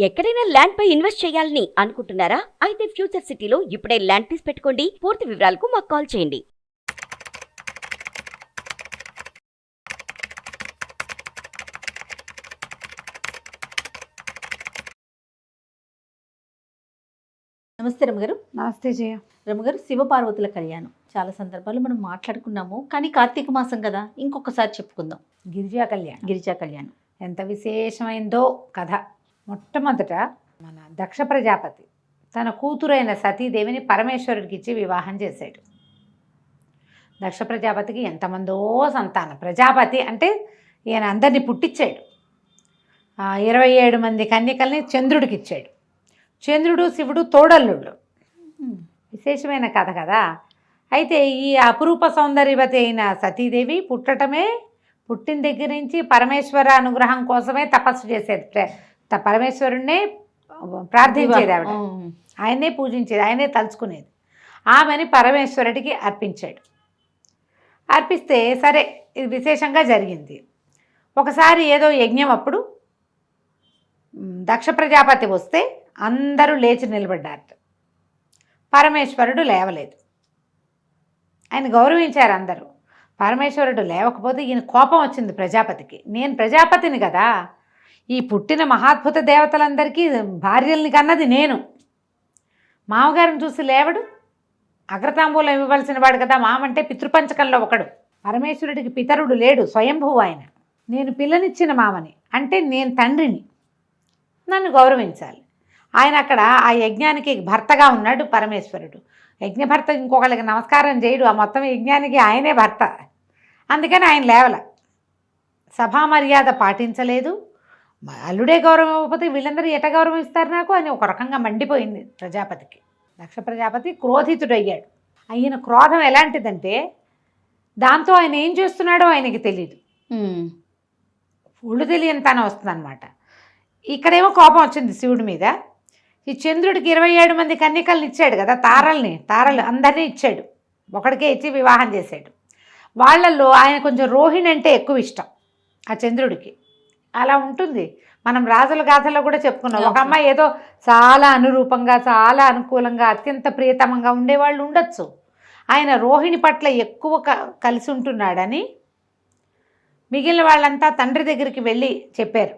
ఎక్కడైనా ల్యాండ్ పై ఇన్వెస్ట్ చేయాలని అనుకుంటున్నారా? అయితే ఫ్యూచర్ సిటీలో ఇప్పుడే ల్యాండ్ తీసి పెట్టుకోండి. పూర్తి వివరాలకు మాకు కాల్ చేయండి. నమస్తే రమగారు. నమస్తే జయ. రమగారు, శివపార్వతుల కళ్యాణం చాలా సందర్భాలు మనం మాట్లాడుకున్నాము, కానీ కార్తీక మాసం కదా, ఇంకొకసారి చెప్పుకుందాం. గిరిజా కళ్యాణం. గిరిజా కళ్యాణం ఎంత విశేషమైందో కథ. మొట్టమొదట మన దక్ష ప్రజాపతి తన కూతురైన సతీదేవిని పరమేశ్వరుడికి ఇచ్చి వివాహం చేశాడు. దక్ష ప్రజాపతికి ఎంతమందో సంతానం. ప్రజాపతి అంటే ఈయన అందరినీ పుట్టించాడు. 27 మంది కన్యకల్ని చంద్రుడికి ఇచ్చాడు. చంద్రుడు శివుడు తోడల్లుళ్ళు. విశేషమైన కథ కదా. అయితే ఈ అపురూప సౌందర్యవతి అయిన సతీదేవి పుట్టిన దగ్గర నుంచి పరమేశ్వర అనుగ్రహం కోసమే తపస్సు చేసేది. పరమేశ్వరుణ్ణే ప్రార్థించేది ఆవిడ. ఆయన్నే పూజించేది, ఆయనే తలుచుకునేది. ఆమెని పరమేశ్వరుడికి అర్పించాడు. అర్పిస్తే సరే, ఇది విశేషంగా జరిగింది. ఒకసారి ఏదో యజ్ఞం అప్పుడు దక్ష ప్రజాపతి వస్తే అందరూ లేచి నిలబడ్డారు. పరమేశ్వరుడు లేవలేదు. ఆయన గౌరవించారు అందరూ. పరమేశ్వరుడు లేవకపోతే ఈయన కోపం వచ్చింది ప్రజాపతికి. నేను ప్రజాపతిని కదా, ఈ పుట్టిన మహాద్భుత దేవతలందరికీ భార్యల్ని కన్నది నేను. మామగారిని చూసి లేవడు. అగ్రతాంబూలం ఇవ్వవలసిన వాడు కదా. మామంటే పితృపంచకంలో ఒకడు. పరమేశ్వరుడికి పితరుడు లేడు, స్వయంభువు ఆయన. నేను పిల్లనిచ్చిన మామని, అంటే నేను తండ్రిని, నన్ను గౌరవించాలి. ఆయన అక్కడ ఆ యజ్ఞానికి భర్తగా ఉన్నాడు పరమేశ్వరుడు. యజ్ఞభర్త ఇంకొకళ్ళకి నమస్కారం చేయడు, ఆ మొత్తం యజ్ఞానికి ఆయనే భర్త. అందుకని ఆయన లేవల. సభా మర్యాద పాటించలేదు. అల్లుడే గౌరవం ఇవ్వకపోతే వీళ్ళందరూ ఎట గౌరవం ఇస్తారు నాకు అని ఒక రకంగా మండిపోయింది ప్రజాపతికి. దక్ష ప్రజాపతి క్రోధితుడయ్యాడు. ఆయన క్రోధం ఎలాంటిదంటే దాంతో ఆయన ఏం చేస్తున్నాడో ఆయనకి తెలియదు. ఒళ్ళు తెలియని తన వస్తుందన్నమాట. ఇక్కడేమో కోపం వచ్చింది శివుడి మీద. ఈ చంద్రుడికి 27 మంది కన్యకల్ని ఇచ్చాడు కదా, తారలు అందరినీ ఇచ్చాడు. ఒకడికే ఇచ్చి వివాహం చేశాడు. వాళ్ళల్లో ఆయన కొంచెం రోహిణి అంటే ఎక్కువ ఇష్టం ఆ చంద్రుడికి. అలా ఉంటుంది. మనం రాజుల గాథల్లో కూడా చెప్పుకున్నాం. ఒక అమ్మాయి ఏదో చాలా అనురూపంగా, చాలా అనుకూలంగా, అత్యంత ప్రియతమంగా ఉండేవాళ్ళు ఉండొచ్చు. ఆయన రోహిణి పట్ల ఎక్కువ కలిసి ఉంటున్నాడని మిగిలిన వాళ్ళంతా తండ్రి దగ్గరికి వెళ్ళి చెప్పారు.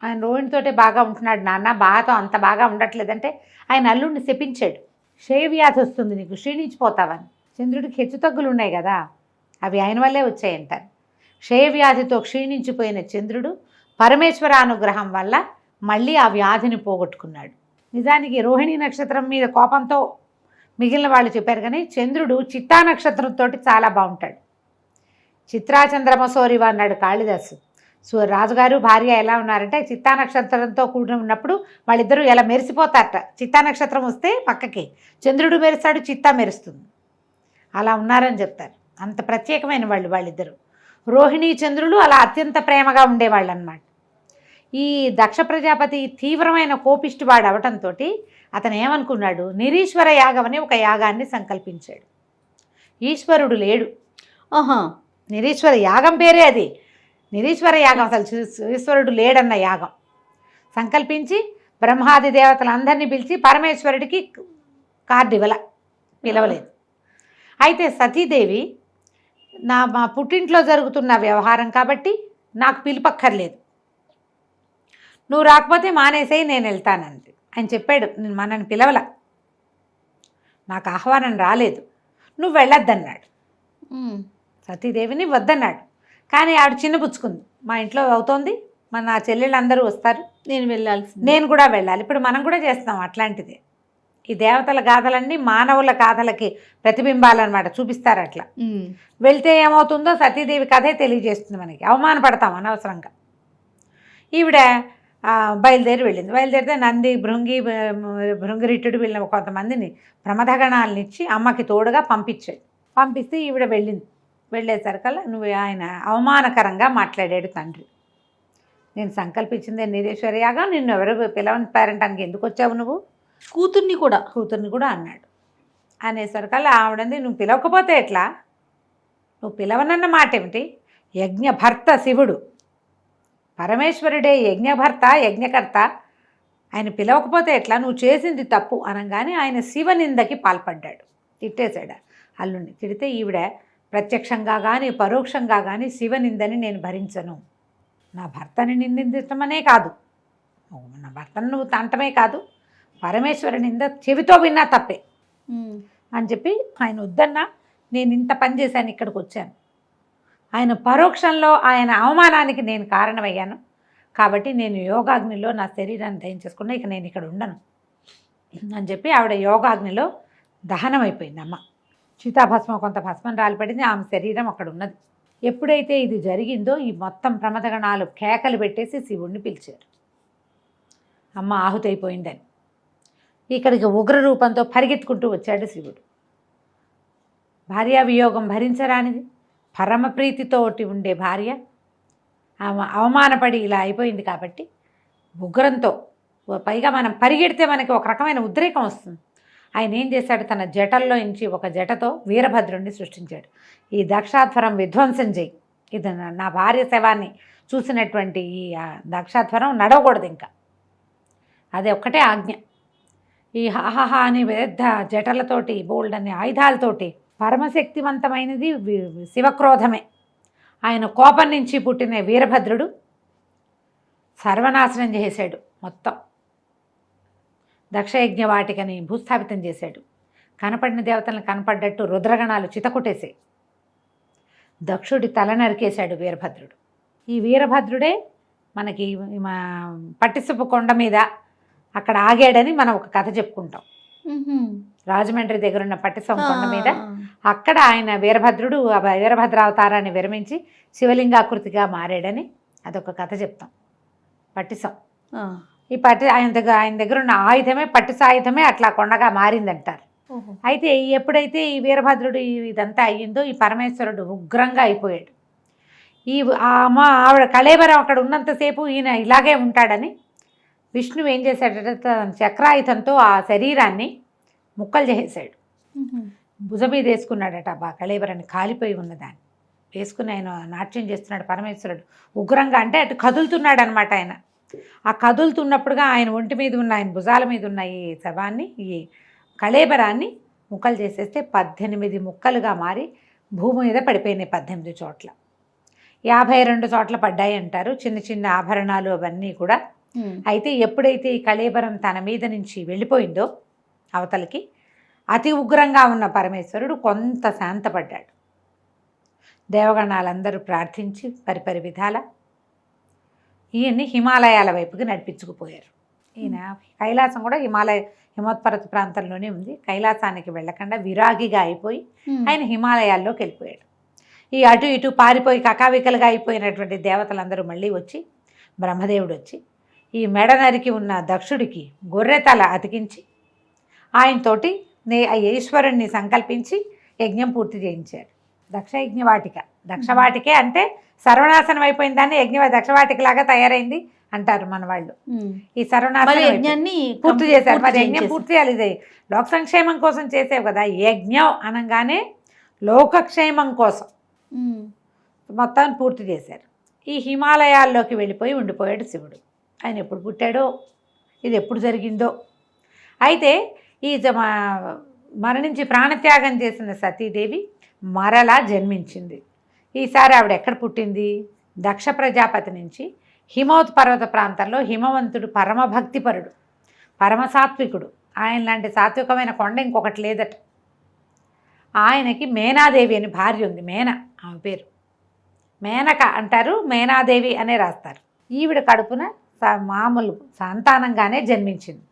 ఆయన రోహిణితోటే బాగా ఉంటున్నాడు నాన్న, బాగా అంత బాగా ఉండట్లేదంటే ఆయన అల్లుడిని శపించాడు. క్షయవ్యాధి వస్తుంది నీకు, క్షీణించిపోతావని. చంద్రుడికి హెచ్చుతగ్గులు ఉన్నాయి కదా, అవి ఆయన వల్లే వచ్చాయంటారు. క్షయవ్యాధితో క్షీణించిపోయిన చంద్రుడు పరమేశ్వర అనుగ్రహం వల్ల మళ్ళీ ఆ వ్యాధిని పోగొట్టుకున్నాడు. నిజానికి రోహిణి నక్షత్రం మీద కోపంతో మిగిలిన వాళ్ళు చెప్పారు, కానీ చంద్రుడు చిత్తా నక్షత్రంతో చాలా బాగుంటాడు. చిత్రాచంద్రమసోరివ అన్నాడు కాళిదాసు. రాజుగారు భార్య ఎలా ఉన్నారంటే చిత్తా నక్షత్రంతో కూడి ఉన్నప్పుడు వాళ్ళిద్దరూ ఎలా మెరిసిపోతారట. చిత్తా నక్షత్రం వస్తే పక్కకి చంద్రుడు మెరుస్తాడు, చిత్తా మెరుస్తుంది. అలా ఉన్నారని చెప్తారు. అంత ప్రత్యేకమైన వాళ్ళిద్దరూ. రోహిణి చంద్రులు అలా అత్యంత ప్రేమగా ఉండేవాళ్ళు అన్నమాట. ఈ దక్ష ప్రజాపతి తీవ్రమైన కోపిష్టివాడు అవటంతో అతను ఏమనుకున్నాడు, నిరీశ్వర యాగం అని ఒక యాగాన్ని సంకల్పించాడు. ఈశ్వరుడు లేడు. నిరీశ్వర యాగం పేరే అది. నిరీశ్వర యాగం, అసలు ఈశ్వరుడు లేడన్న యాగం సంకల్పించి బ్రహ్మాది దేవతలందరినీ పిలిచి పరమేశ్వరుడికి కార్డు పిలవలేదు. అయితే సతీదేవి మా పుట్టింట్లో జరుగుతున్న వ్యవహారం కాబట్టి నాకు పిలుపక్కర్లేదు, నువ్వు రాకపోతే మానేసేయి, నేను వెళ్తానంది. ఆయన చెప్పాడు, మనని పిలవల, నాకు ఆహ్వానం రాలేదు, నువ్వు వెళ్ళొద్దన్నాడు. సతీదేవిని వద్దన్నాడు. కానీ ఆవిడ చిన్నపుచ్చుకుంది. మా ఇంట్లో అవుతోంది, నా చెల్లెళ్ళందరూ వస్తారు, నేను కూడా వెళ్ళాలి. ఇప్పుడు మనం కూడా చేస్తాం అట్లాంటిది. ఈ దేవతల గాథలన్నీ మానవుల గాథలకి ప్రతిబింబాలన్నమాట, చూపిస్తారు. అట్లా వెళ్తే ఏమవుతుందో సతీదేవి కథే తెలియజేస్తుంది మనకి. అవమానపడతాం అనవసరంగా. ఈవిడ బయలుదేరి వెళ్ళింది. బయలుదేరితే నంది, భృంగిరిట్టుడు వీళ్ళ కొంతమందిని ప్రమథగణాలను ఇచ్చి అమ్మకి తోడుగా పంపిస్తే ఈవిడ వెళ్ళింది. వెళ్ళేసరికల్లా ఆయన అవమానకరంగా మాట్లాడాడు తండ్రి. నేను సంకల్పించిందే నిరీశ్వర యాగం, నిన్ను ఎవరు పిలవని పేరంటానికి ఎందుకు వచ్చావు నువ్వు, కూతుర్ని కూడా అన్నాడు. అనేసరికల్లా ఆవిడంది, నువ్వు పిలవకపోతే ఎట్లా, నువ్వు పిలవనన్న మాట ఏమిటి, యజ్ఞభర్త శివుడు, పరమేశ్వరుడే యజ్ఞభర్త, యజ్ఞకర్త, ఆయన పిలవకపోతే ఎట్లా, నువ్వు చేసింది తప్పు అనగానే ఆయన శివనిందకి పాల్పడ్డాడు, తిట్టేశాడు అల్లుడిని. తిడితే ఈవిడ ప్రత్యక్షంగా కానీ పరోక్షంగా కానీ శివనిందని నేను భరించను, నా భర్తని నిందించటమనే కాదు, నా భర్తను నువ్వు తంటమే కాదు, పరమేశ్వర నింద చెవితో విన్నా తప్పే అని చెప్పి ఆయన వద్దన్నా నేను ఇంత పని చేశాను, ఇక్కడికి వచ్చాను, ఆయన పరోక్షంలో ఆయన అవమానానికి నేను కారణమయ్యాను, కాబట్టి నేను యోగాగ్నిలో నా శరీరాన్ని దహించేసుకున్నా, ఇక నేను ఇక్కడ ఉండను అని చెప్పి ఆవిడ యోగాగ్నిలో దహనం అయిపోయింది. అమ్మ చితాభస్మం కొంత భస్మం రాలిపడింది, ఆమె శరీరం అక్కడ ఉన్నది. ఎప్పుడైతే ఇది జరిగిందో ఈ మొత్తం ప్రమదగణాలు కేకలు పెట్టేసి శివుణ్ణి పిలిచారు, అమ్మ ఆహుతి అయిపోయిందని. ఇక్కడికి ఉగ్ర రూపంతో పరిగెత్తుకుంటూ వచ్చాడు శివుడు. భార్యా వియోగం భరించరానిది, పరమ ప్రీతితోటి ఉండే భార్య ఆమె అవమానపడి ఇలా అయిపోయింది కాబట్టి ఉగ్రంతో, పైగా మనం పరిగెడితే మనకి ఒక రకమైన ఉద్రేకం వస్తుంది. ఆయన ఏం చేశాడు, తన జటల్లో నుంచి ఒక జటతో వీరభద్రుడిని సృష్టించాడు. ఈ దక్షాధ్వరం విధ్వంసం చేయి, ఇది నా భార్య శవాన్ని చూసినటువంటి ఈ దక్షాధ్వరం నడవకూడదు ఇంకా, అదే ఒక్కటే ఆజ్ఞ. ఈ హాహా అని పెద్ద జటలతోటి బోల్డ్ అనే ఆయుధాలతోటి పరమశక్తివంతమైనది శివక్రోధమే. ఆయన కోపం నుంచి పుట్టిన వీరభద్రుడు సర్వనాశనం చేశాడు, మొత్తం దక్షయజ్ఞ వాటికని భూస్థాపితం చేశాడు. కనపడిన దేవతలను కనపడ్డట్టు రుద్రగణాలు చితకుట్టేసాయి. దక్షుడి తల నరికేశాడు వీరభద్రుడు. ఈ వీరభద్రుడే మనకి పట్టిసపు కొండ మీద అక్కడ ఆగాడని మనం ఒక కథ చెప్పుకుంటాం. రాజమండ్రి దగ్గర ఉన్న పట్టిసపు కొండ మీద అక్కడ ఆయన వీరభద్రుడు వీరభద్రావతారాన్ని విరమించి శివలింగాకృతిగా మారాడని అదొక కథ చెప్తాం. పట్టిసం ఈ ఆయన దగ్గర ఉన్న ఆయుధమే ఆయుధమే అట్లా కొండగా మారిందంటారు. అయితే ఎప్పుడైతే ఈ వీరభద్రుడు ఇదంతా అయ్యిందో ఈ పరమేశ్వరుడు ఉగ్రంగా అయిపోయాడు. ఆవిడ కళేబరం అక్కడ ఉన్నంతసేపు ఈయన ఇలాగే ఉంటాడని విష్ణువు ఏం చేశాడంటే తన చక్రాయుధంతో ఆ శరీరాన్ని ముక్కలు చేసేసాడు. భుజం మీద వేసుకున్నాడట కళేబరాన్ని, కాలిపోయి ఉన్నదాన్ని వేసుకుని ఆయన నాట్యం చేస్తున్నాడు పరమేశ్వరుడు ఉగ్రంగా. అంటే అటు కదులుతున్నాడు అనమాట ఆయన. ఆ కదులుతున్నప్పుడుగా ఆయన ఒంటి మీద ఉన్న, ఆయన భుజాల మీద ఉన్న ఈ శవాన్ని, ఈ కళేబరాన్ని ముక్కలు చేసేస్తే 18 ముక్కలుగా మారి భూమి మీద పడిపోయినాయి. 18 చోట్ల 52 చోట్ల పడ్డాయి అంటారు, చిన్న చిన్న ఆభరణాలు అవన్నీ కూడా. అయితే ఎప్పుడైతే ఈ కళేబరం తన మీద నుంచి వెళ్ళిపోయిందో అవతలకి, అతి ఉగ్రంగా ఉన్న పరమేశ్వరుడు కొంత శాంతపడ్డాడు. దేవగణాలందరూ ప్రార్థించి పరిపరి విధాల ఈయన్ని హిమాలయాల వైపుకి నడిపించుకుపోయారు. ఈయన కైలాసం కూడా హిమోత్పర్వత ప్రాంతంలోనే ఉంది. కైలాసానికి వెళ్ళకుండా విరాగిగా అయిపోయి ఆయన హిమాలయాల్లోకి వెళ్ళిపోయాడు. ఈ అటు ఇటు పారిపోయి కకావికలుగా అయిపోయినటువంటి దేవతలందరూ మళ్ళీ వచ్చి, బ్రహ్మదేవుడు వచ్చి ఈ మెడ నరికి ఉన్న దక్షుడికి గొర్రెతల అతికించి ఆయనతోటి ఈశ్వరుణ్ణి సంకల్పించి యజ్ఞం పూర్తి చేయించారు. దక్షయజ్ఞవాటిక, దక్షవాటికే అంటే సర్వనాశనం అయిపోయిన దాన్ని దక్షవాటికలాగా తయారైంది అంటారు మన వాళ్ళు. ఈ సర్వనాశనాన్ని పూర్తి చేశారు. మరి యజ్ఞం పూర్తి చేయాలి, ఇది లోక సంక్షేమం కోసం చేసేవి కదా. యజ్ఞం అనగానే లోకక్షేమం కోసం మొత్తం పూర్తి చేశారు. ఈ హిమాలయాల్లోకి వెళ్ళిపోయి ఉండిపోయాడు శివుడు. ఆయన ఎప్పుడు పుట్టాడో, ఇది ఎప్పుడు జరిగిందో. అయితే ఈ మరణించి ప్రాణత్యాగం చేసిన సతీదేవి మరలా జన్మించింది. ఈసారి ఆవిడ ఎక్కడ పుట్టింది? దక్ష ప్రజాపతి నుంచి హిమోత్పర్వత ప్రాంతంలో హిమవంతుడు పరమభక్తిపరుడు, పరమసాత్వికుడు. ఆయన లాంటి సాత్వికమైన కొండ ఇంకొకటి లేదట. ఆయనకి మేనాదేవి అని భార్య ఉంది. ఆమె పేరు మేనక అంటారు, మేనాదేవి అనే రాస్తారు. ఈవిడ కడుపున మామూలు సంతానంగానే జన్మించింది.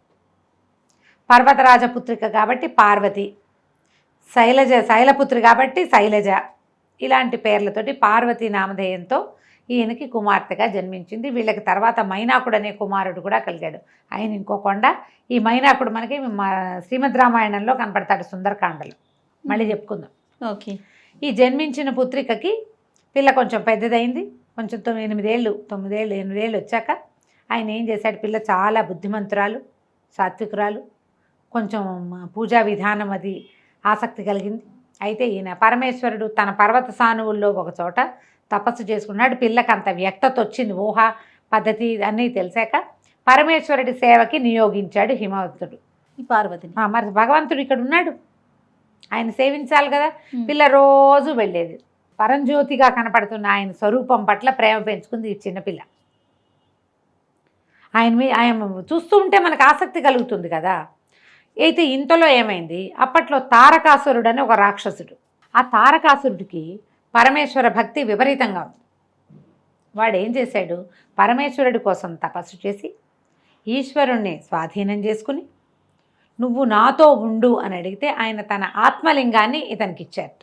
పర్వతరాజపుత్రిక కాబట్టి పార్వతి, శైలపుత్రి కాబట్టి శైలజ, ఇలాంటి పేర్లతోటి పార్వతీ నామధేయంతో ఈయనకి కుమార్తెగా జన్మించింది. వీళ్ళకి తర్వాత మైనాకుడు అనే కుమారుడు కూడా కలిగాడు. ఆయన ఇంకో కొండ. ఈ మైనాకుడు మనకి శ్రీమద్ రామాయణంలో కనపడతాడు, సుందరకాండలో. మళ్ళీ చెప్పుకుందాం. ఓకే. ఈ జన్మించిన పుత్రికకి పిల్ల కొంచెం పెద్దదైంది. కొంచెం 9 ఏళ్ళు వచ్చాక ఆయన ఏం చేశాడు, పిల్ల చాలా బుద్ధిమంతురాలు, సాత్వికురాలు, కొంచెం పూజా విధానం అది ఆసక్తి కలిగింది. అయితే ఈయన పరమేశ్వరుడు తన పర్వత సానువుల్లో ఒక చోట తపస్సు చేసుకున్నాడు. పిల్లకి అంత వ్యక్తత వచ్చింది, ఊహ పద్ధతి అన్నీ తెలిసాక పరమేశ్వరుడి సేవకి నియోగించాడు హిమవంతుడు. ఈ పార్వతిని. మరి భగవంతుడు ఇక్కడ ఉన్నాడు, ఆయన సేవించాలి కదా. ఉమ్. పిల్ల రోజు వెళ్ళేది. పరంజ్యోతిగా కనపడుతున్న ఆయన స్వరూపం పట్ల ప్రేమ పెంచుకుంది ఈ చిన్నపిల్ల. ఆయన చూస్తూ ఉంటే మనకు ఆసక్తి కలుగుతుంది కదా. అయితే ఇంతలో ఏమైంది, అప్పట్లో తారకాసురుడు అని ఒక రాక్షసుడు. ఆ తారకాసురుడికి పరమేశ్వర భక్తి విపరీతంగా ఉంది. వాడు ఏం చేశాడు, పరమేశ్వరుడి కోసం తపస్సు చేసి ఈశ్వరుణ్ణి స్వాధీనం చేసుకుని నువ్వు నాతో ఉండు అని అడిగితే ఆయన తన ఆత్మలింగాన్ని ఇతనికి ఇచ్చారు,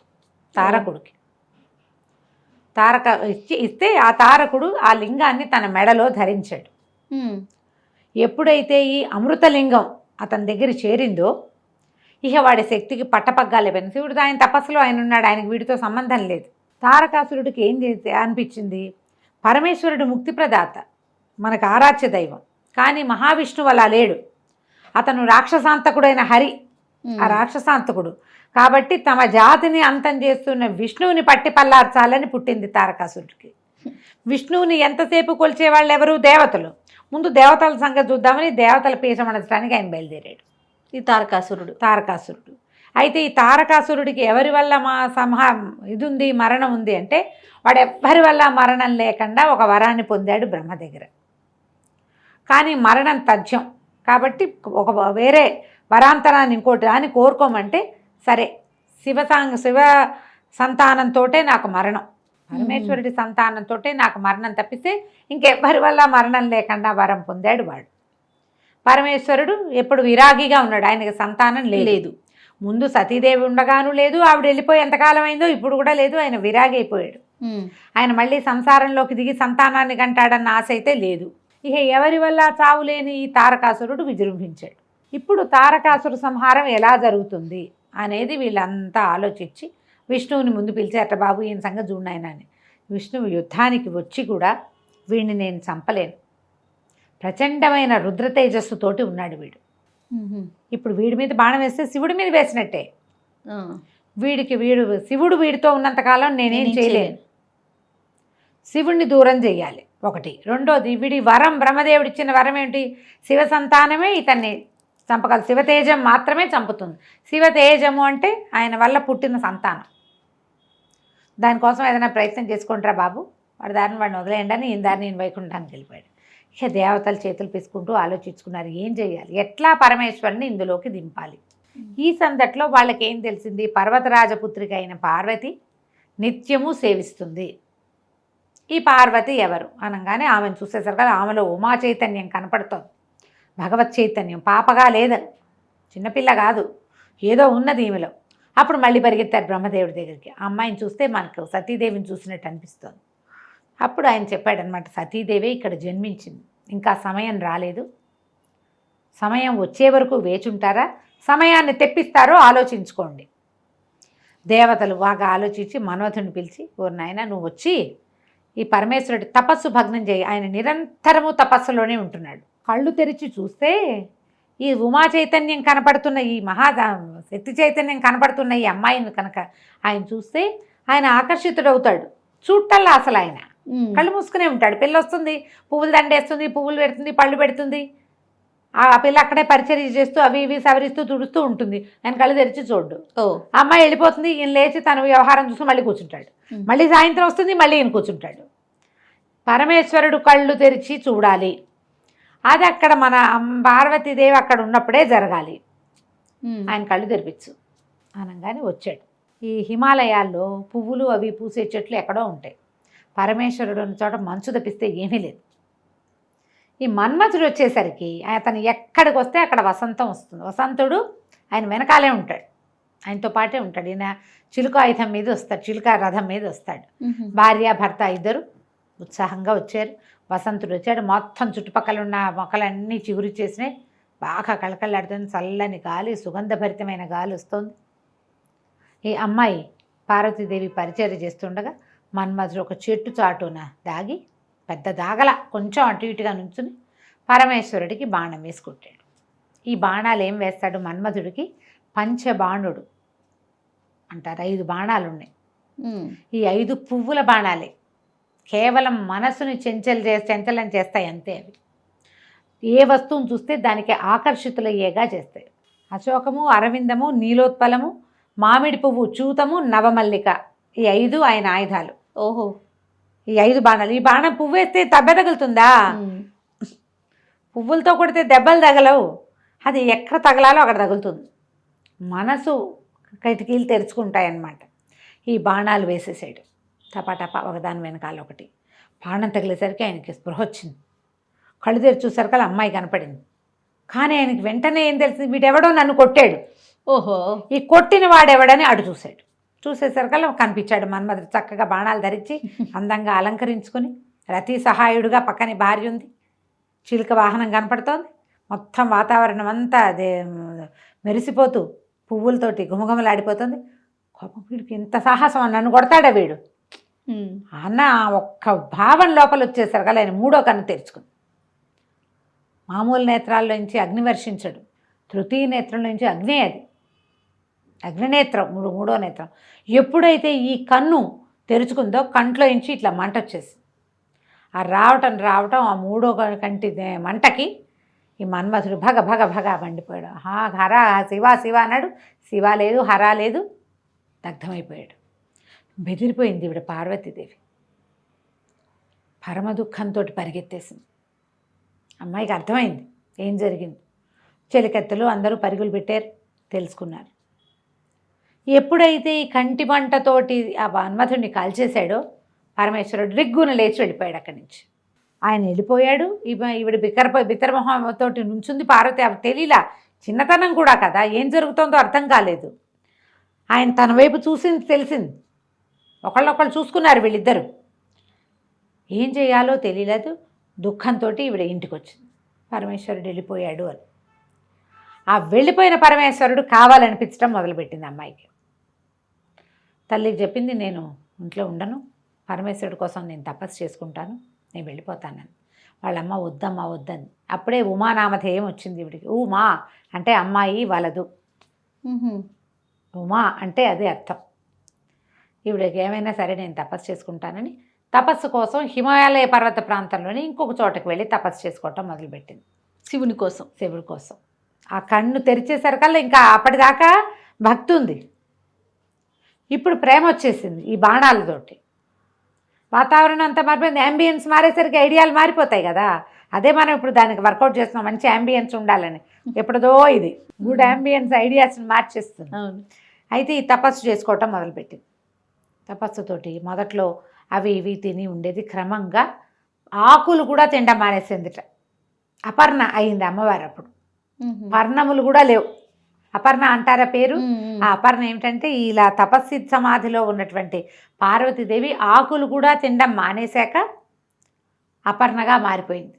తారకుడికి. ఇస్తే ఆ తారకుడు ఆ లింగాన్ని తన మెడలో ధరించాడు. ఉమ్. ఎప్పుడైతే ఈ అమృతలింగం అతని దగ్గర చేరిందో ఇక వాడి శక్తికి పట్టపగ్గాలే పని. శివుడు ఆయన తపస్సులో ఆయన ఉన్నాడు, ఆయనకి వీడితో సంబంధం లేదు. తారకాసురుడికి ఏం చేస్తే అనిపించింది, పరమేశ్వరుడు ముక్తిప్రదాత, మనకు ఆరాధ్య దైవం. కానీ మహావిష్ణువు అలా లేడు, అతను రాక్షసాంతకుడైన హరి, ఆ రాక్షసాంతకుడు. కాబట్టి తమ జాతిని అంతం చేస్తున్న విష్ణువుని పట్టి పల్లార్చాలని పుట్టింది తారకాసురుడికి. విష్ణువుని ఎంతసేపు కొలిచేవాళ్ళు ఎవరు, దేవతలు. ముందు దేవతల సంగతి చూద్దామని దేవతల పీఠమనచడానికి ఆయన బయలుదేరాడు ఈ తారకాసురుడు. అయితే ఈ తారకాసురుడికి ఎవరి వల్ల ఇది ఉంది, మరణం ఉంది అంటే వాడు ఎవ్వరి వల్ల మరణం లేకుండా ఒక వరాన్ని పొందాడు బ్రహ్మ దగ్గర. కానీ మరణం తథ్యం కాబట్టి ఒక వేరే వరాంతరాన్ని ఇంకోటి అని కోరుకోమంటే సరే శివ సంతానంతో నాకు మరణం, పరమేశ్వరుడి సంతానంతో నాకు మరణం తప్పిస్తే ఇంకెవ్వరి వల్ల మరణం లేకుండా వరం పొందాడు వాడు. పరమేశ్వరుడు ఎప్పుడు విరాగిగా ఉన్నాడు, ఆయనకి సంతానం లేదు. ముందు సతీదేవి ఉండగాను లేదు, ఆవిడ వెళ్ళిపోయి ఎంతకాలం అయిందో ఇప్పుడు కూడా లేదు, ఆయన విరాగి అయిపోయాడు. ఆయన మళ్ళీ సంసారంలోకి దిగి సంతానాన్ని కంటాడన్న ఆశ అయితే లేదు. ఇక ఎవరి వల్ల చావు లేని ఈ తారకాసురుడు విజృంభించాడు. ఇప్పుడు తారకాసుర సంహారం ఎలా జరుగుతుంది అనేది వీళ్ళంతా ఆలోచించి విష్ణువుని ముందు పిలిచారట, బాబు ఈయన సంగతి చూడనాయన అని. విష్ణువు యుద్ధానికి వచ్చి కూడా వీడిని నేను చంపలేను, ప్రచండమైన రుద్ర తేజస్సుతోటి ఉన్నాడు వీడు. ఇప్పుడు వీడి మీద బాణం వేస్తే శివుడి మీద వేసినట్టే. శివుడు వీడితో ఉన్నంతకాలం నేనేం చేయలేను, శివుడిని దూరం చేయాలి ఒకటి. రెండోది వీడి వరం, బ్రహ్మదేవుడు ఇచ్చిన వరం ఏంటి, శివ సంతానమే ఇతన్ని చంపగలదు, శివతేజం మాత్రమే చంపుతుంది. శివతేజము అంటే ఆయన వల్ల పుట్టిన సంతానం. దానికోసం ఏదైనా ప్రయత్నం చేసుకుంటారా బాబు, వాడి దారిని వాడిని వదిలేయండి అని ఈయన దారిని నేను వైకుంఠానికి వెళ్ళిపోయాడు. ఇక దేవతలు చేతులు pisకుంటూ ఆలోచించుకున్నారు ఏం చేయాలి, ఎట్లా పరమేశ్వరుని ఇందులోకి దింపాలి. ఈ సందట్లో వాళ్ళకి ఏం తెలిసింది, పర్వతరాజపుత్రిక అయిన పార్వతి నిత్యము సేవిస్తుంది. ఈ పార్వతి ఎవరు అనగానే ఆమెను చూసేసరికి ఆమెలో ఉమా చైతన్యం కనపడుతోంది, భగవత్ చైతన్యం. పాపగా లేదు, చిన్నపిల్ల కాదు, ఏదో ఉన్నది ఈమెలో. అప్పుడు మళ్ళీ పరిగెత్తారు బ్రహ్మదేవుడి దగ్గరికి. ఆ అమ్మాయిని చూస్తే మనకు సతీదేవిని చూసినట్టు అనిపిస్తుంది. అప్పుడు ఆయన చెప్పాడనమాట, సతీదేవి ఇక్కడ జన్మించింది, ఇంకా సమయం రాలేదు, సమయం వచ్చే వరకు వేచుంటారా, సమయాన్ని తెప్పిస్తారో ఆలోచించుకోండి. దేవతలు బాగా ఆలోచించి మన్మథుడిని పిలిచి, ఓ నాయన నువ్వు వచ్చి ఈ పరమేశ్వరుడి తపస్సు భగ్నం చేయి, ఆయన నిరంతరము తపస్సులోనే ఉంటున్నాడు. కళ్ళు తెరిచి చూస్తే ఈ ఉమా చైతన్యం కనపడుతున్న, ఈ శక్తి చైతన్యం కనపడుతున్న ఈ అమ్మాయిని కనుక ఆయన చూస్తే ఆయన ఆకర్షితుడవుతాడు. చూడటల్లా అసలు ఆయన కళ్ళు మూసుకునే ఉంటాడు. పిల్ల వస్తుంది, పువ్వులు దండేస్తుంది, పువ్వులు పెడుతుంది, పళ్ళు పెడుతుంది, ఆ పిల్ల అక్కడే పరిచర్య చేస్తూ అవి ఇవి సవరిస్తూ తుడుస్తూ ఉంటుంది. ఆయన కళ్ళు తెరిచి చూడ్డు. అమ్మాయి వెళ్ళిపోతుంది, ఈయన లేచి తన వ్యవహారం చూసి మళ్ళీ కూర్చుంటాడు. మళ్ళీ సాయంత్రం వస్తుంది, మళ్ళీ ఈయన కూర్చుంటాడు. పరమేశ్వరుడు కళ్ళు తెరిచి చూడాలి, అది అక్కడ మన పార్వతీదేవి అక్కడ ఉన్నప్పుడే జరగాలి. ఆయన కళ్ళు తెరిపించు అనగానే వచ్చాడు. ఈ హిమాలయాల్లో పువ్వులు అవి పూసే చెట్లు ఎక్కడో ఉంటాయి. పరమేశ్వరుడు ఉన్న చోట మంచు తప్పిస్తే ఏమీ లేదు. ఈ మన్మథుడు వచ్చేసరికి అతను ఎక్కడికి వస్తే అక్కడ వసంతం వస్తుంది. వసంతుడు ఆయన వెనకాలే ఉంటాడు, ఆయనతో పాటే ఉంటాడు. ఈయన చిలుక ఆయుధం మీద వస్తాడు, చిలుక రథం మీద వస్తాడు. భార్య భర్త ఇద్దరు ఉత్సాహంగా వచ్చారు. వసంతుడు వచ్చాడు, మొత్తం చుట్టుపక్కల ఉన్న మొక్కలన్నీ చిగురు చేసినాయి, బాగా కళకళలాడుతుంది, చల్లని గాలి, సుగంధభరితమైన గాలి వస్తుంది. ఈ అమ్మాయి పార్వతీదేవి పరిచర్య చేస్తుండగా మన్మథుడు ఒక చెట్టు చాటున దాగి, పెద్ద దాగల కొంచెం అటు ఇటుగా నుంచుని పరమేశ్వరుడికి బాణం వేసుకుంటాడు. ఈ బాణాలు ఏం వేస్తాడు మన్మథుడికి, పంచబాణుడు అంటారు. 5 బాణాలు ఉన్నాయి. ఈ 5 పువ్వుల బాణాలే, కేవలం మనసుని చంచలం చేస్తాయి అంతే. అవి ఏ వస్తువును చూస్తే దానికి ఆకర్షితులయ్యేగా చేస్తాయి. అశోకము, అరవిందము, నీలోత్పలము, మామిడి పువ్వు, చూతము, నవమల్లిక, ఈ 5 ఆయన ఆయుధాలు. ఓహో. ఈ 5 బాణాలు. ఈ బాణం పువ్వు వేస్తే దెబ్బ తగులుతుందా? పువ్వులతో కొడితే దెబ్బలు తగలవు. అది ఎక్కడ తగలాలో అక్కడ తగులుతుంది. మనసు కిటికీలు తెరుచుకుంటాయన్నమాట. ఈ బాణాలు వేసేసాడు టపాటపా, ఒకదాని వెనకాల ఒకటి. బాణం తగిలేసరికి ఆయనకి స్పృహ వచ్చింది. కళ్ళు తెరిచి చూసరికి అమ్మాయి కనపడింది. కానీ ఆయనకి వెంటనే ఏం తెలిసింది, వీడెవడో నన్ను కొట్టాడు. ఓహో. ఈ కొట్టిన వాడెవడని అటు చూశాడు. చూసేసరికల్లా కనిపించాడు మన్మధుడు చక్కగా బాణాలు ధరించి అందంగా అలంకరించుకొని రతి సహాయుడుగా. పక్కనే భార్య ఉంది, చిలుక వాహనం కనపడుతోంది. మొత్తం వాతావరణం అంతా అదే మెరిసిపోతూ పువ్వులతోటి గుమగుమలాడిపోతుంది. కోపం, వీడికి ఇంత సాహసం, నన్ను కొడతాడా వీడు అన్న ఒక్క భావం లోపల వచ్చేసరికల్లా ఆయన 3వ కన్ను తెరుచుకుంది. మామూలు నేత్రాల్లోంచి అగ్ని వర్షించడు, తృతీయ నేత్రంలోంచి అగ్నే, అది అగ్నినేత్రం, 3వ నేత్రం. ఎప్పుడైతే ఈ కన్ను తెరుచుకుందో కంట్లో నుంచి ఇట్లా మంట వచ్చేసింది. ఆ రావటం ఆ 3వ కంటి మంటకి ఈ మన్మధుడు భగ భగ భగ మండిపోయాడు. హర శివ శివ అన్నాడు. శివ లేదు, హర లేదు, దగ్ధమైపోయాడు. బెదిరిపోయింది ఈవిడ పార్వతీదేవి. పరమ దుఃఖంతో పరిగెత్తేసింది. అమ్మాయికి అర్థమైంది ఏం జరిగింది. చెలికత్తెలు అందరూ పరుగులు పెట్టారు, తెలుసుకున్నారు. ఎప్పుడైతే ఈ కంటి మంటతోటి ఆ మన్మథుడిని కాల్చేశాడో పరమేశ్వరుడు రిగ్గున లేచి వెళ్ళిపోయాడు అక్కడి నుంచి. ఆయన వెళ్ళిపోయాడు. ఈవిడ బిత్తరమొహంతో నుంచుంది పార్వతి. అవి తెలియలా, చిన్నతనం కూడా కదా, ఏం జరుగుతుందో అర్థం కాలేదు. ఆయన తన వైపు చూసింది, తెలిసింది. ఒకళ్ళొకళ్ళు చూసుకున్నారు వీళ్ళిద్దరూ. ఏం చేయాలో తెలియలేదు. దుఃఖంతో ఈవిడ ఇంటికి వచ్చింది. పరమేశ్వరుడు వెళ్ళిపోయాడు అని. ఆ వెళ్ళిపోయిన పరమేశ్వరుడు కావాలనిపించడం మొదలుపెట్టింది అమ్మాయికి. తల్లికి చెప్పింది, నేను ఇంట్లో ఉండను, పరమేశ్వరుడు కోసం నేను తపస్సు చేసుకుంటాను, నేను వెళ్ళిపోతానని. వాళ్ళమ్మ వద్దమ్మా వద్దని. అప్పుడే ఉమానామధేయం వచ్చింది ఈవిడికి. ఉమా అంటే అమ్మాయి వలదు, ఉమా అంటే అదే అర్థం. ఈవిడికి ఏమైనా సరే నేను తపస్సు చేసుకుంటానని తపస్సు కోసం హిమాలయ పర్వత ప్రాంతంలోని ఇంకొక చోటకి వెళ్ళి తపస్సు చేసుకోవటం మొదలుపెట్టింది. శివుడి కోసం. ఆ కన్ను తెరిచేసరికల్లా ఇంకా అప్పటిదాకా భక్తి ఉంది, ఇప్పుడు ప్రేమ వచ్చేసింది. ఈ బాణాలతోటి వాతావరణం అంతా మారిపోయింది. యాంబియన్స్ మారేసరికి ఐడియాలు మారిపోతాయి కదా. అదే మనం ఇప్పుడు దానికి వర్కౌట్ చేస్తున్నాం, మంచి యాంబియన్స్ ఉండాలని. ఎప్పుడుదో ఇది గుడ్ యాంబియన్స్ ఐడియాస్ని మార్చేస్తుంది. అయితే ఈ తపస్సు చేసుకోవటం మొదలుపెట్టింది. తపస్సుతోటి మొదట్లో అవి ఇవి తిని ఉండేది, క్రమంగా ఆకులు కూడా తినడం మానేసిందిట. అపర్ణ అయింది అమ్మవారు అప్పుడు. పర్ణములు కూడా లేవు. అపర్ణ అంటారా పేరు? ఆ అపర్ణ ఏమిటంటే ఇలా తపస్సి సమాధిలో ఉన్నటువంటి పార్వతీదేవి ఆకులు కూడా తినడం మానేశాక అపర్ణగా మారిపోయింది.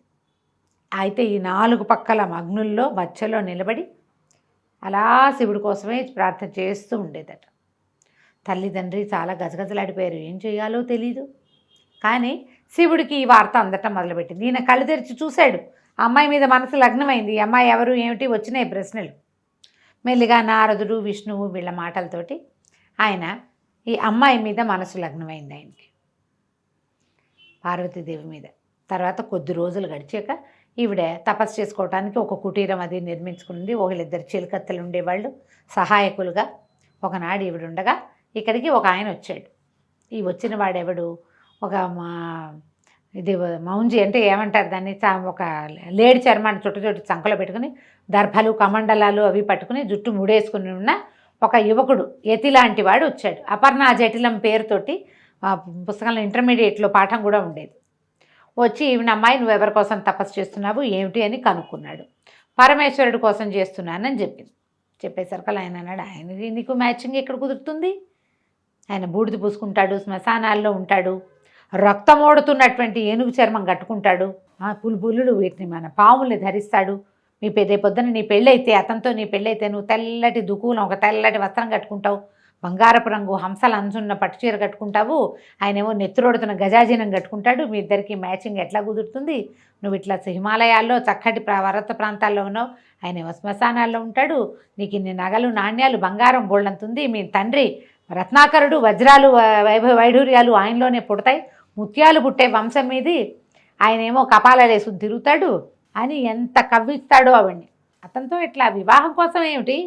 అయితే ఈ 4 పక్కల అగ్నుల్లో మధ్యలో నిలబడి అలా శివుడి కోసమే ప్రార్థన చేస్తూ ఉండేదట. తల్లిదండ్రి చాలా గజగజలాడిపోయారు, ఏం చేయాలో తెలీదు. కానీ శివుడికి ఈ వార్త అందటం మొదలుపెట్టింది. ఈయన కళ్ళు తెరిచి చూశాడు, అమ్మాయి మీద మనసు లగ్నమైంది. ఈ అమ్మాయి ఎవరు ఏమిటి వచ్చినాయి ప్రశ్నలు. మెల్లిగా నారదుడు, విష్ణువు వీళ్ళ మాటలతోటి ఆయన ఈ అమ్మాయి మీద మనసు లగ్నమైంది ఆయనకి, పార్వతీదేవి మీద. తర్వాత కొద్ది రోజులు గడిచాక ఈవిడ తపస్సు చేసుకోవడానికి ఒక కుటీరం అది నిర్మించుకుంది. ఒకళ్ళిద్దరు చిలుకత్తెలు ఉండేవాళ్ళు సహాయకులుగా. ఒకనాడు ఈవిడ ఉండగా ఇక్కడికి ఒక ఆయన వచ్చాడు. ఈ వచ్చిన వాడెవడు, ఒక ఇది మౌంజి అంటే ఏమంటారు దాన్ని, ఒక లేడి చర్మాన్ని చుట్టు చంకలో పెట్టుకుని దర్భలు కమండలాలు అవి పట్టుకుని జుట్టు ముడేసుకుని ఉన్న ఒక యువకుడు, యతి లాంటి వాడు వచ్చాడు. అపర్ణ జటిలం పేరుతోటి పుస్తకంలో ఇంటర్మీడియట్లో పాఠం కూడా ఉండేది. వచ్చి ఈవిన అమ్మాయి నువ్వు ఎవరి కోసం తపస్సు చేస్తున్నావు ఏమిటి అని కనుక్కున్నాడు. పరమేశ్వరుడి కోసం చేస్తున్నానని చెప్పింది. చెప్పేసరికి ఆయన అన్నాడు, ఆయనది నీకు మ్యాచింగ్ ఎక్కడ కుదురుతుంది? ఆయన బూడిద పూసుకుంటాడు, శ్మశానాల్లో ఉంటాడు, రక్తమోడుతున్నటువంటి ఏనుగు చర్మం కట్టుకుంటాడు, పులుపులుడు వీటిని మన పాముల్ని ధరిస్తాడు. మీ పొద్దున నీ పెళ్ళైతే, అతనితో నీ పెళ్ళైతే నువ్వు తెల్లటి దుకులం ఒక తెల్లటి వస్త్రం కట్టుకుంటావు, బంగారపు రంగు హంసల అంచున్న పట్టుచీర కట్టుకుంటావు, ఆయనేమో నెత్తురోడుతున్న గజాజీనం కట్టుకుంటాడు. మీ ఇద్దరికి మ్యాచింగ్ ఎట్లా కుదురుతుంది? నువ్వు ఇట్లా హిమాలయాల్లో చక్కటి పర్వత ప్రాంతాల్లో ఉన్నావు, ఆయనేమో శ్మశానాల్లో ఉంటాడు, నీకు ఇన్ని నగలు నాణ్యాలు బంగారం బోళ్ళంతుంది. మీ తండ్రి రత్నాకరుడు, వజ్రాలు వైఢూర్యాలు ఆయనలోనే పుడతాయి, ముత్యాలు పుట్టే వంశం మీది, ఆయనేమో కపాలాలు వేసుకుని తిరుగుతాడు, అని ఎంత కవ్విస్తాడో ఆవిడ్ని. అతనితో ఇట్లా వివాహం కోసం ఏమిటి,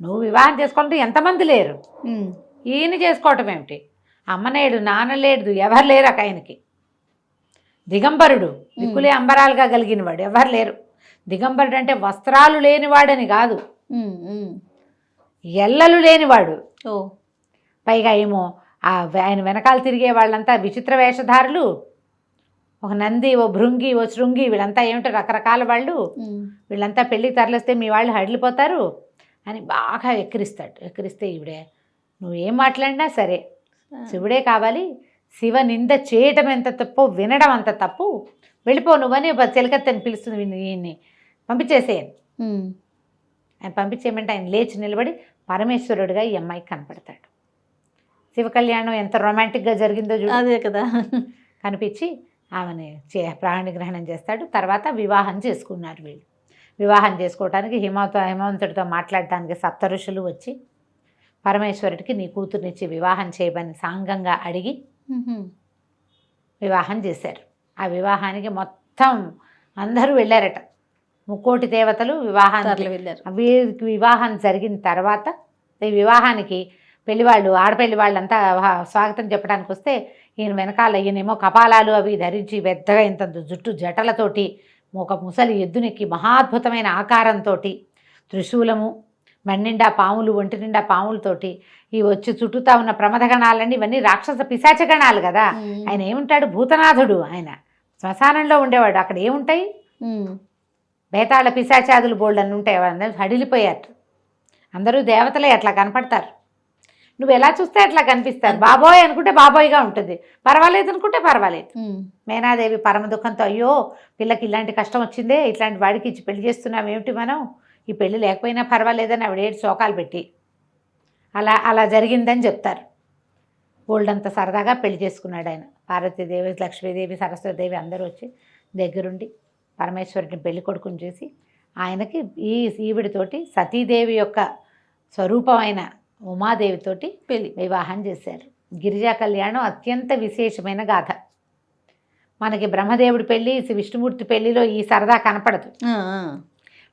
నువ్వు వివాహం చేసుకోవాలంటే ఎంతమంది లేరు, ఈయన చేసుకోవటం ఏమిటి, అమ్మ లేడు నాన్న లేడు ఎవరు లేరు అక్క ఆయనకి. దిగంబరుడు, దిక్కులే అంబరాలుగా కలిగినవాడు, ఎవరు లేరు. దిగంబరుడు అంటే వస్త్రాలు లేనివాడని కాదు, ఎల్లలు లేనివాడు. ఓ పైగా ఏమో ఆయన వెనకాల తిరిగే వాళ్ళంతా విచిత్ర వేషధారులు, ఒక నంది, ఓ భృంగి, ఓ శృంగి, వీళ్ళంతా ఏమిటో రకరకాల వాళ్ళు, వీళ్ళంతా పెళ్ళికి తరలిస్తే మీ వాళ్ళు హడిలిపోతారు అని బాగా ఎక్కిరిస్తే ఈవిడే నువ్వేం మాట్లాడినా సరే శివుడే కావాలి, శివ నింద చేయటం ఎంత తప్పు, వినడం అంత తప్పు, వెళ్ళిపో నువ్వని చిలకత్తని పిలుస్తుంది ఈయన్ని, పంపించేసేయను. ఆయన పంపించేయమంటే ఆయన లేచి నిలబడి పరమేశ్వరుడిగా ఈ అమ్మాయికి కనపడతాడు. శివ కళ్యాణం ఎంత రొమాంటిక్గా జరిగిందో చూడు. అదే కదా. కనిపించి ఆమెని ప్రాణిగ్రహణం చేస్తాడు. తర్వాత వివాహం చేసుకున్నారు వీళ్ళు. వివాహం చేసుకోవడానికి హిమవంతుడితో మాట్లాడటానికి సప్త ఋషులు వచ్చి పరమేశ్వరుడికి నీ కూతుర్నిచ్చి వివాహం చేయమని సాంగంగా అడిగి వివాహం చేశారు. ఆ వివాహానికి మొత్తం అందరూ వెళ్ళారట, 3 కోటి దేవతలు వివాహానికి వెళ్ళారు. వీరికి వివాహం జరిగిన తర్వాత ఈ వివాహానికి పెళ్లివాళ్ళు ఆడపెళ్లి వాళ్ళంతా స్వాగతం చెప్పడానికి వస్తే ఈయన వెనకాల ఈయనేమో కపాలాలు అవి ధరించి పెద్దగా ఇంత జుట్టు జటలతోటి ఒక ముసలి ఎద్దునెక్కి మహాద్భుతమైన ఆకారంతో త్రిశూలము, మన్నిండా పాములు, ఒంటి నిండా పాములతోటి ఈ వచ్చి చుట్టూతా ఉన్న ప్రమథగణాలన్నీ ఇవన్నీ రాక్షస పిశాచగణాలు కదా. ఆయన ఏముంటాడు, భూతనాథుడు. ఆయన శ్మశానంలో ఉండేవాడు. అక్కడ ఏముంటాయి, బేతాళ పిశాచాదులు బోల్డన్ని ఉంటాయి. అందరూ హడిలిపోయారు. అందరూ దేవతలే అట్లా కనపడతారు. నువ్వు ఎలా చూస్తే అట్లా కనిపిస్తారు. బాబోయ్ అనుకుంటే బాబోయ్గా ఉంటుంది, పర్వాలేదు అనుకుంటే పర్వాలేదు. మేనాదేవి పరమ దుఃఖంతో అయ్యో పిల్లకి ఇలాంటి కష్టం వచ్చిందే, ఇట్లాంటి వాడికి ఇచ్చి పెళ్లి చేస్తున్నాం ఏమిటి మనం, ఈ పెళ్ళి లేకపోయినా పర్వాలేదని ఆవిడ 7 శోకాలు పెట్టి అలా జరిగిందని చెప్తారు. గోల్డంత సరదాగా పెళ్లి చేసుకున్నాడు ఆయన. పార్వతీదేవి, లక్ష్మీదేవి, సరస్వతీదేవి అందరూ వచ్చి దగ్గరుండి పరమేశ్వరుడిని పెళ్లి కొడుకుని చేసి ఆయనకి ఈవిడితోటి సతీదేవి యొక్క స్వరూపమైన ఉమాదేవితోటి పెళ్లి వివాహం చేశారు. గిరిజా కళ్యాణం అత్యంత విశేషమైన గాథ. మనకి బ్రహ్మదేవుడి పెళ్ళి, విష్ణుమూర్తి పెళ్లిలో ఈ సరదా కనపడదు.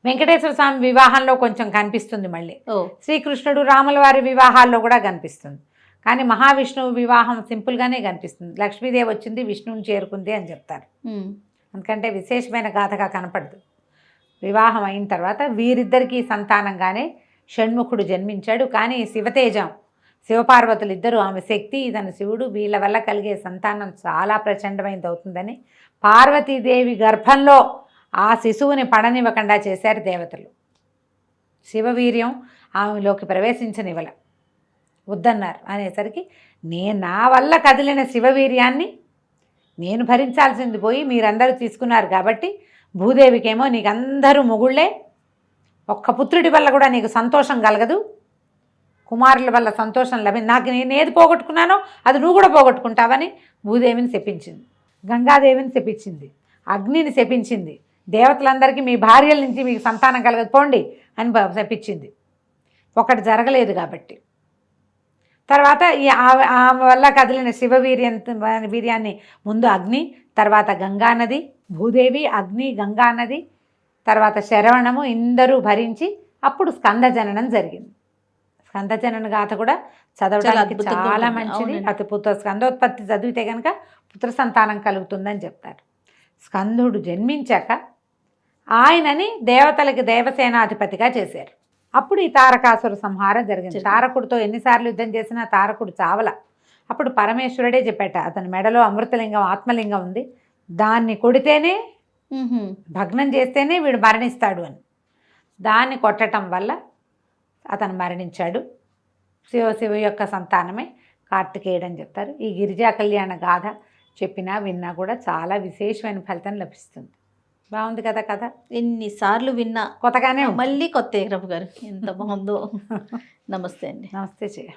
వెంకటేశ్వర స్వామి వివాహంలో కొంచెం కనిపిస్తుంది, మళ్ళీ శ్రీకృష్ణుడు రాముల వారి వివాహాల్లో కూడా కనిపిస్తుంది. కానీ మహావిష్ణువు వివాహం సింపుల్గానే కనిపిస్తుంది. లక్ష్మీదేవి వచ్చింది, విష్ణువుని చేరుకుంది అని చెప్తారు. ఎందుకంటే విశేషమైన గాథగా కనపడదు. వివాహం అయిన తర్వాత వీరిద్దరికీ సంతానంగానే షణ్ముఖుడు జన్మించాడు. కానీ శివతేజం, శివపార్వతులు ఇద్దరు, ఆమె శక్తి, ఇతను శివుడు, వీళ్ళ వల్ల కలిగే సంతానం చాలా ప్రచండమైనది అవుతుందని పార్వతీదేవి గర్భంలో ఆ శిశువుని పడనివ్వకుండా చేశారు దేవతలు. శివవీర్యం ఆమెలోకి ప్రవేశించనివ్వల, వద్దన్నారు. అనేసరికి నా వల్ల కదిలిన శివవీర్యాన్ని నేను భరించాల్సింది పోయి మీరందరూ తీసుకున్నారు కాబట్టి భూదేవికేమో నీకు అందరూ మొగుళ్ళే, ఒక్క పుత్రుడి వల్ల కూడా నీకు సంతోషం కలగదు, కుమారుల వల్ల సంతోషం నాకు నేను ఏది పోగొట్టుకున్నానో అది నువ్వు కూడా పోగొట్టుకుంటావని భూదేవిని శపించింది. గంగాదేవిని శపించింది, అగ్నిని శపించింది, దేవతలందరికీ మీ భార్యల నుంచి మీకు సంతానం కలగదు పోండి అని శపించింది. ఒకటి జరగలేదు కాబట్టి తర్వాత ఆమె వల్ల కదిలిన వీర్యాన్ని ముందు అగ్ని, తర్వాత గంగానది, భూదేవి, అగ్ని, గంగానది, తర్వాత శరవణము ఇందరూ భరించి అప్పుడు స్కందజననం జరిగింది. స్కందజనన గాథ కూడా చదవడానికి చాలా మంచిది. స్కందోత్పత్తి చదివితే కనుక పుత్ర సంతానం కలుగుతుందని చెప్తారు. స్కందుడు జన్మించాక ఆయనని దేవతలకి దేవసేనాధిపతిగా చేశారు. అప్పుడు ఈ తారకాసుర సంహారం జరిగింది. తారకుడితో ఎన్నిసార్లు యుద్ధం చేసినా తారకుడు చావల. అప్పుడు పరమేశ్వరుడే చెప్పాట, అతని మెడలో అమృతలింగం, ఆత్మలింగం ఉంది, దాన్ని కొడితేనే, భగ్నం చేస్తేనే వీడు మరణిస్తాడు అని. దాన్ని కొట్టడం వల్ల అతను మరణించాడు. శివ యొక్క సంతానమే కార్తికేయుడు అని చెప్తారు. ఈ గిరిజా కళ్యాణ గాథ చెప్పినా విన్నా కూడా చాలా విశేషమైన ఫలితం లభిస్తుంది. బాగుంది కదా కథ. ఎన్నిసార్లు విన్నా కొత్తగానే మళ్ళీ కొత్త రఘు గారు ఎంత బాగుందో. నమస్తే అండి. నమస్తే చెయ్య.